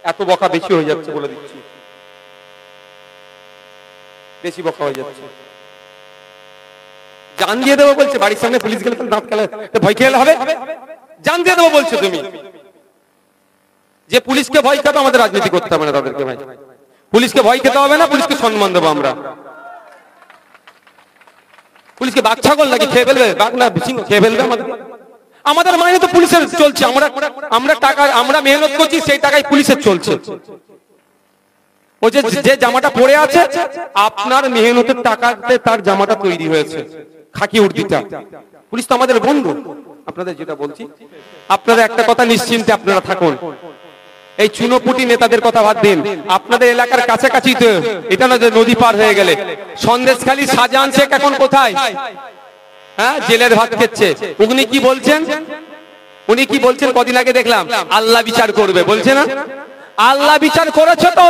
এত বকা বেশি হয়ে যাচ্ছে, বলে দিচ্ছি, বেশি বকা হয়ে যাচ্ছে। জান দিয়ে দেবো বলছে, বাড়ির সামনে পুলিশ গেলে দাঁত খেলে ভয় খেলে হবে, জান দিয়ে দেবো বলছে। তুমি যে পুলিশকে ভয় খাবে, আমাদের রাজনীতি করতে হবে না তাদেরকে ভাই। পুলিশকে ভয় খেতে হবে না, পুলিশকে সম্মান দেবো আমরা। পুলিশকে বাঘ ছাগল নাকি খেয়ে ফেলবে, বাঘ না সিংহ খেয়ে ফেলবে আমাদের? আমাদের মাইনে তো পুলিশের চলছে, আমরা টাকা আমরা মেহনত করছি, সেই টাকায় পুলিশের চলছে। ও যে জামাটা পরে আছে, আপনার মেহনতের টাকাতে তার জামাটা তৈরি হয়েছে, খাকি উর্দিটা। পুলিশ তো আমাদের বন্ধু। আপনাদের যেটা বলছি, আপনারা একটা কথা নিশ্চিন্তে আপনারা থাকুন, এই চুনোপুটি নেতাদের কথা বাদ দিন। আপনাদের এলাকার কাছাকাছি তো, এটা না যে নদী পার হয়ে গেলে। সন্দেশখালী শাহজাহান শেখ এখন কোথায়? হ্যাঁ, জেলের ভাত খেচ্ছে। উনি কি বলছেন? উনি কি বলছেন? কদিন আগে দেখলাম আল্লাহ বিচার করবে, বলছে না? আল্লাহ বিচার করেছে তো,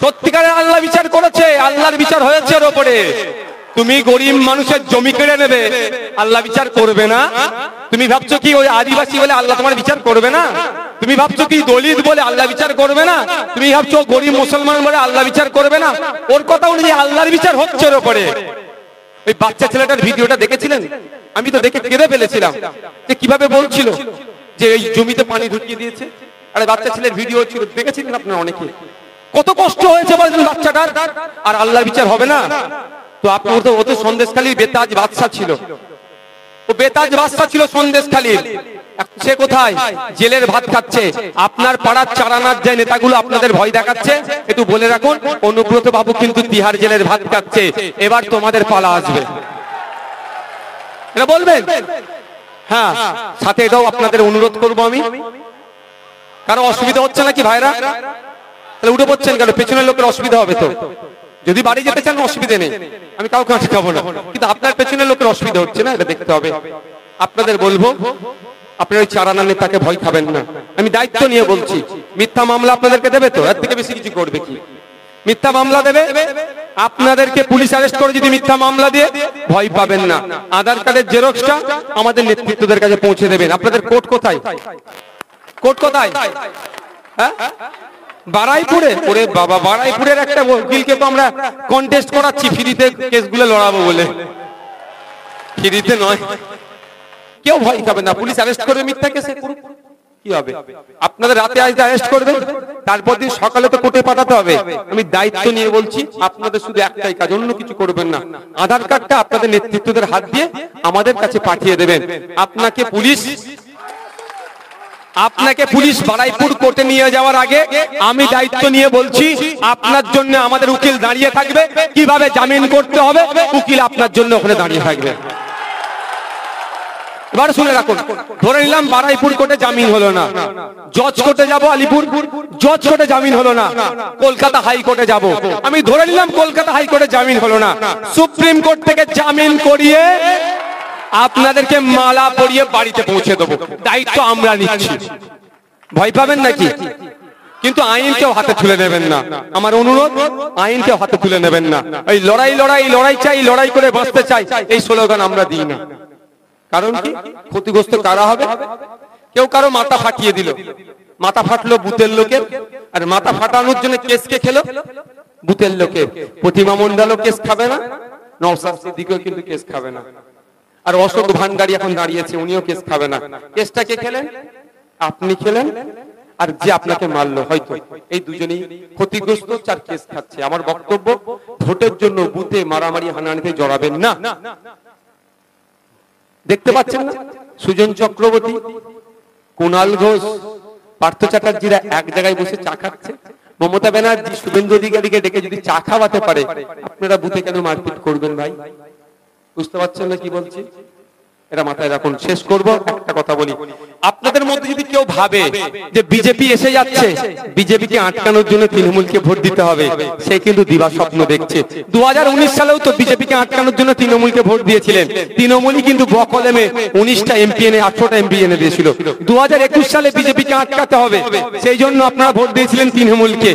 সত্যিকারের আল্লাহ বিচার করেছে, আল্লাহর বিচার হয়েছে ওর ওপরে। তুমি গরিব মানুষের জমি কেড়ে নেবে, আল্লাহ বিচার করবে না? তুমি ভাবছো কি ওই আদিবাসী বলে আল্লাহ তোমার বিচার করবে না? তুমি ভাবছো কি দলিত বলে আল্লাহ বিচার করবে না? তুমি ভাবছো গরিব মুসলমান বলে আল্লাহ বিচার করবে না? ওর কথা অনুযায়ী আল্লাহর বিচার হচ্ছে ওর ওপরে। ওই বাচ্চা ছেলেটার ভিডিওটা দেখেছিলেন? আমি তো দেখে কেঁদে ফেলেছিলাম, যে কিভাবে বলছিল যে এই জমিতে পানি ঢুকিয়ে দিয়েছে। আরে বাচ্চা ছেলের ভিডিও ছিল, দেখেছিলেন আপনারা অনেকে? কত কষ্ট হয়েছে বলেন বাচ্চাটার, আর আল্লাহর বিচার হবে না? তো আপনার তো, ও তো সন্দেশখালীর বেতাজ বাদশা ছিল, ও বেতাজ বাদশা ছিল সন্দেশখালীর। সে কোথায়? জেলের ভাত খাচ্ছে। আপনার পাড়ার চারানার যে নেতাগুলো আপনাদের ভয় দেখাচ্ছে, একটু বলে রাখুন, অনুব্রত বাবু কিন্তু তিহার জেলের ভাত খাচ্ছে। এবার তোমাদের পালা আসবে, এটা বলবেন? হ্যাঁ, সাথে এটাও আপনাদের অনুরোধ করবো আমি, কারো অসুবিধা হচ্ছে নাকি ভাইরা? তাহলে উঠে পড়ছেন কেন? পেছনের লোকের অসুবিধা হবে তো। যদি বাড়ি যেতে চান অসুবিধা নেই, আমি কাউকে আটকাবো না, কিন্তু আপনার পেছনের লোকের অসুবিধা হচ্ছে না, এটা দেখতে হবে। আপনাদের বলবো, আপনার ওই চারানা নেতাকে ভয় খাবেন না। আমি দায়িত্ব নিয়ে বলছি, মিথ্যা মামলা আপনাদেরকে দেবে তো? এর থেকে বেশি কিছু করবে কি? মিথ্যা মামলা দেবে, আপনাদেরকে পুলিশ অ্যারেস্ট করে যদি মিথ্যা মামলা দিয়ে, ভয় পাবেন না। আধার কার্ডের জেরক্সটা আমাদের নেতৃত্বদের কাছে পৌঁছে দেবেন। আপনাদের কোর্ট কোথায়? কোর্ট কোথায়? হ্যাঁ, বারাইপুরে। ওরে বাবা, বারাইপুরের একটা উকিলকে তো আমরা কন্টেস্ট করাচ্ছি ফ্রিতে কেসগুলো লড়াবো বলে। ফ্রিতে নয়, কেউ ভয় খাবে না, পুলিশ অ্যারেস্ট করবে মিথ্যা কেসে, কি হবে? আপনাদের রাতে আজ অ্যারেস্ট করবে, তারপর দিন সকালে তো কোর্টে পাঠাতে হবে। আমি দায়িত্ব নিয়ে বলছি, আপনাদের শুধু একটাই কাজ, অন্য কিছু করবেন না। আধার কার্ডটা আপনাদের নেতৃত্বদের হাত দিয়ে আমাদের কাছে পাঠিয়ে দেবেন। আপনাকে পুলিশ বারাইপুর কোর্টে নিয়ে যাওয়ার আগে আমি দায়িত্ব নিয়ে বলছি, আপনার জন্য আমাদের উকিল দাঁড়িয়ে থাকবে। কিভাবে জামিন করতে হবে, উকিল আপনার জন্য ওখানে দাঁড়িয়ে থাকবে। এবার শুনে রাখুন, ধরে নিলাম বারাইপুর কোর্টে জামিন হলো না, জজ কোর্টে যাব আলিপুর, জজ কোর্টে জামিন হলো না, কলকাতা হাইকোর্টে যাব। আমি ধরে নিলাম কলকাতা হাইকোর্টে জামিন হলো না, সুপ্রিম কোর্ট থেকে জামিন করিয়ে আপনাদেরকে মালা পরিয়ে বাড়িতে পৌঁছে দেবো। দায়িত্ব আমরা নিচ্ছি, ভয় পাবেন নাকি? কিন্তু আইনকেও হাতে তুলে নেবেন না, আমার অনুরোধ, আইনকেও হাতে তুলে নেবেন না। এই লড়াই লড়াই লড়াই চাই, লড়াই করে বাঁচতে চাই, এই স্লোগান আমরা দিই না। কারণ কি? ক্ষতিগ্রস্ত কারা হবে? কেউ কারো মাথা ফাটিয়ে দিল, মাথা ফাটলো বুথের লোকের, আর মাথা ফাটানোর জন্য কেসকে খেলো বুথের লোকে। প্রতিমা মন্ডলও কেস খাবে না, নওশাদ সিদ্দিকীও কিন্তু কেস খাবে না, আর অশোক ভান্ডারী এখন দাঁড়িয়েছে, উনিও কেস খাবে না। কেসটা কে খেলেন? আপনি খেলেন, আর যে আপনাকে মারলো হয়তো, এই দুজনেই ক্ষতিগ্রস্ত, চার কেস খাচ্ছে। আমার বক্তব্য, ভোটের জন্য বুথে মারামারি হানাহানিতে জড়াবেন না। দেখতে পাচ্ছেন না, সুজন চক্রবর্তী, কুণাল ঘোষ, পার্থ চ্যাটার্জিরা এক জায়গায় বসে চা খাচ্ছে। মমতা ব্যানার্জি শুভেন্দু অধিকারীকে ডেকে যদি চা খাওয়াতে পারে, আপনারা বুথে কেন মারপিট করবেন ভাই? বুঝতে পারছেন না কি বলছি? এটা মাথায় রাখুন। শেষ করব, একটা কথা বলি, আপনাদের মধ্যে যদি কেউ ভাবে যে বিজেপি এসে যাচ্ছে, বিজেপিকে আটকানোর জন্য তৃণমূলকে ভোট দিতে হবে, সে কিন্তু দিবা স্বপ্ন দেখছে। 2019 সালেও তো বিজেপিকে আটকানোর জন্য তৃণমূলকে ভোট দিয়েছিলেন, তৃণমূলই কিন্তু বকলেমে 19টা এমপি এনে 18টা এমপি এনে দিয়েছিল। 2021 সালে বিজেপিকে আটকাতে হবে, সেই জন্য আপনারা ভোট দিয়েছিলেন তৃণমূলকে,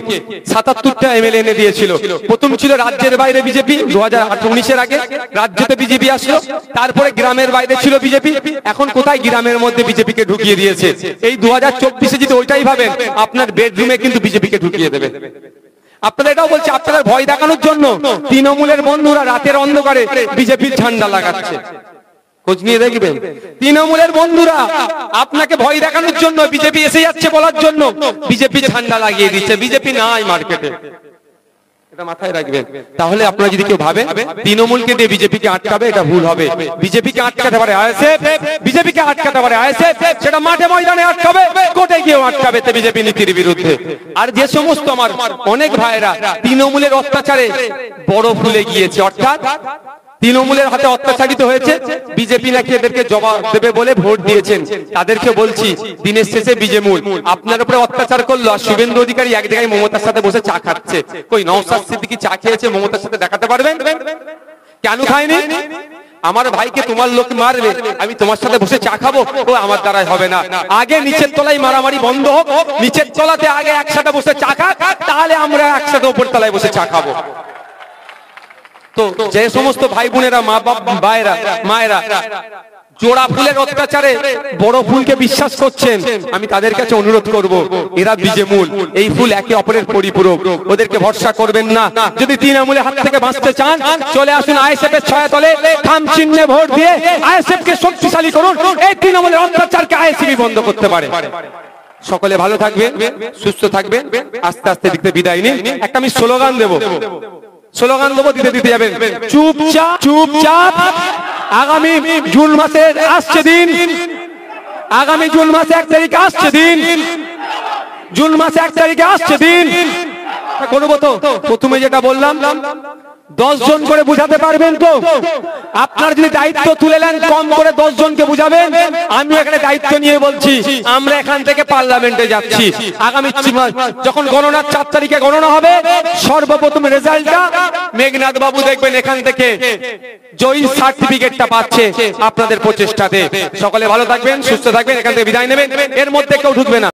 77টা এমএলএ এনে দিয়েছিল। প্রথম ছিল রাজ্যের বাইরে বিজেপি, 2019-এর আগে রাজ্যতে বিজেপি আসলো, তারপরে গ্রামের বাইরে ছিল বিজেপি, এখন কোথায় গ্রামের মধ্যে বিজেপিকে ঢুকিয়ে দিয়েছে। এই 2024-এ যদি ওইটাই ভাবেন, আপনার বেডরুমে কিন্তু বিজেপিকে ঢুকিয়ে দেবে। আপনারা এটাও বলছে, আপনারা ভয় দেখানোর জন্য তৃণমূলের বন্ধুরা রাতের অন্ধকারে বিজেপির ঝান্ডা লাগাচ্ছে। খোঁজ নিয়ে দেখবেন, তৃণমূলের বন্ধুরা আপনাকে ভয় দেখানোর জন্য, বিজেপি এসে যাচ্ছে বলার জন্য বিজেপি ঝান্ডা লাগিয়ে দিচ্ছে। বিজেপি নাই মার্কেটে, এটা মাথায় রাখবেন। তাহলে আপনারা যদি কেউ ভাবেন তৃণমূলকে দিয়ে বিজেপিকে আটকাবে, এটা ভুল হবে। বিজেপিকে আটকাতে পারে আইএসএফ, বিজেপিকে আটকাতে পারে আইএসএফ, সেটা মাঠে ময়দানে আটকাবে, কোর্টে গিয়েও আটকাবে বিজেপি নীতির বিরুদ্ধে। আর যে সমস্ত আমার অনেক ভাইরা তৃণমূলের অত্যাচারে বড় ভুলে গিয়েছে, অর্থাৎ তৃণমূলের হাতে অত্যাচারিত হয়েছে, বিজেপি নাকি এদেরকে জবাব দেবে বলে ভোট দিয়েছেন, তাদেরকে বলছি দিনের শেষে বিজেমূল আপনার উপরে অত্যাচার করলো। আর শুভেন্দু অধিকারী এক জায়গায় মমতার সাথে বসে চা খাচ্ছে, কই নওশাদ সিদ্দিকী চা খেয়েছে মমতার সাথে দেখাতে পারবেন? কেন খায়নি? আমার ভাইকে তোমার লোক মারবে, আমি তোমার সাথে বসে চা খাবো, ও আমার দ্বারাই হবে না। আগে নিচের তলায় মারামারি বন্ধ হোক, নিচের তলাতে আগে একসাথে বসে চা খাক, তাহলে আমরা একসাথে উপর তলায় বসে চা খাবো। তো যে সমস্ত ভাই বোনেরা, মা বাপ ভাইরা মায়েরা জোড়া ফুলের অত্যাচারে বড় ফুলকে বিশ্বাস করছেন, আমি তাদের কাছে অনুরোধ করব, এরা বিজেমূল, এই ফুল একে অপরের পরিপূরক, ওদেরকে ভরসা করবেন না। যদি তৃণমূলের হাত থেকে বাঁচতে চান, চলে আসুন আইএসএফ এর ছায়াতলে, খাম চিহ্নে ভোট দিয়ে আইএসএফ কে শক্তিশালী করুন। এই তৃণমূলের অত্যাচারকে আইএসএফ বন্ধ করতে পারে। সকলে ভালো থাকবেন, সুস্থ থাকবেন। আস্তে আস্তে দিতে বিদায় নিন। একটা আমি স্লোগান দেবো, স্লোগান দেবো, দিতে দিতে যাবেন। চুপচাপ চুপচাপ আগামী জুন মাসের আসছে দিন, আগামী জুন মাসে 1 তারিখে আসছে দিন, জুন মাসে 1 তারিখে আসছে দিন করবো। তো প্রথমে যেটা বললাম, 10 জন করে বুঝাতে পারবেন তো? আপনার যদি দায়িত্ব তুলে নেন, কম করে 10 জনকে বুঝাবেন। আমি এখানে দায়িত্ব নিয়ে বলছি, আমরা এখান থেকে পার্লামেন্টে যাচ্ছি। আগামী যখন গণনার 4 তারিখে গণনা হবে, সর্বপ্রথম রেজাল্টটা মেঘনাথ বাবু দেখবেন এখান থেকে জয়ী সার্টিফিকেটটা পাচ্ছে আপনাদের প্রচেষ্টাতে। সকলে ভালো থাকবেন, সুস্থ থাকবেন, এখান থেকে বিদায় নেবেন। এর মধ্যে কেউ ঢুকবে না।